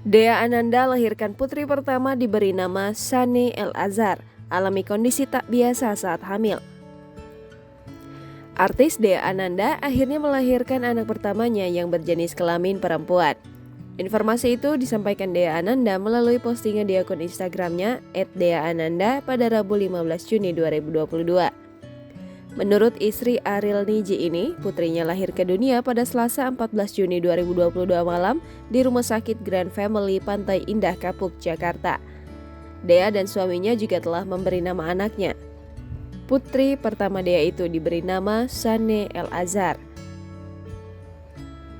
Dea Ananda lahirkan putri pertama diberi nama Shane El Azhar, alami kondisi tak biasa saat hamil. Artis Dea Ananda akhirnya melahirkan anak pertamanya yang berjenis kelamin perempuan. Informasi itu disampaikan Dea Ananda melalui postingan di akun Instagramnya @deaananda pada Rabu 15 Juni 2022. Menurut istri Ariel Niji ini, putrinya lahir ke dunia pada Selasa 14 Juni 2022 malam di Rumah Sakit Grand Family Pantai Indah Kapuk, Jakarta. Dea dan suaminya juga telah memberi nama anaknya. Putri pertama Dea itu diberi nama Shane El Azhar.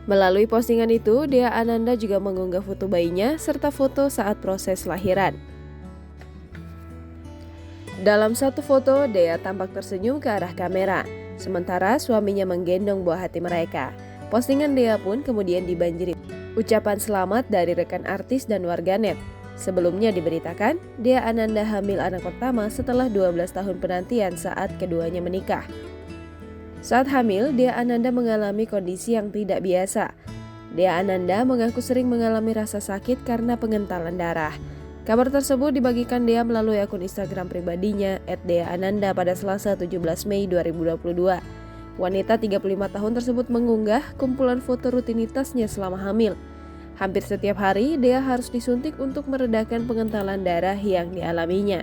Melalui postingan itu, Dea Ananda juga mengunggah foto bayinya serta foto saat proses lahiran. Dalam satu foto, Dea tampak tersenyum ke arah kamera, sementara suaminya menggendong buah hati mereka. Postingan Dea pun kemudian dibanjiri ucapan selamat dari rekan artis dan warganet. Sebelumnya diberitakan, Dea Ananda hamil anak pertama setelah 12 tahun penantian saat keduanya menikah. Saat hamil, Dea Ananda mengalami kondisi yang tidak biasa. Dea Ananda mengaku sering mengalami rasa sakit karena pengentalan darah. Kabar tersebut dibagikan Dea melalui akun Instagram pribadinya @deaananda pada Selasa 17 Mei 2022. Wanita 35 tahun tersebut mengunggah kumpulan foto rutinitasnya selama hamil. Hampir setiap hari, Dea harus disuntik untuk meredakan pengentalan darah yang dialaminya.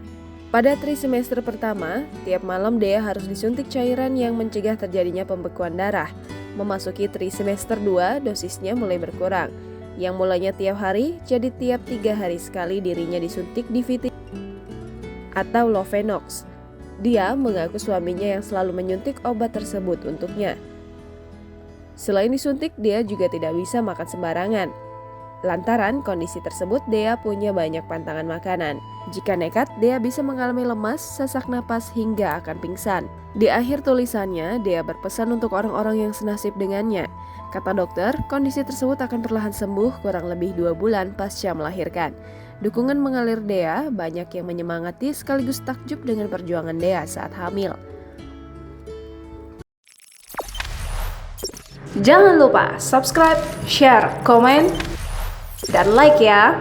Pada trimester pertama, tiap malam Dea harus disuntik cairan yang mencegah terjadinya pembekuan darah. Memasuki trimester 2, dosisnya mulai berkurang. Yang mulanya tiap hari, jadi tiap 3 hari sekali dirinya disuntik Diviti atau Lovenox. Dia mengaku suaminya yang selalu menyuntik obat tersebut untuknya. Selain disuntik, dia juga tidak bisa makan sembarangan. Lantaran kondisi tersebut, Dea punya banyak pantangan makanan. Jika nekat, Dea bisa mengalami lemas, sesak napas, hingga akan pingsan. Di akhir tulisannya, Dea berpesan untuk orang-orang yang senasib dengannya. Kata dokter, kondisi tersebut akan perlahan sembuh kurang lebih 2 bulan pasca melahirkan. Dukungan mengalir Dea, banyak yang menyemangati sekaligus takjub dengan perjuangan Dea saat hamil. Jangan lupa subscribe, share, komen, dan like ya.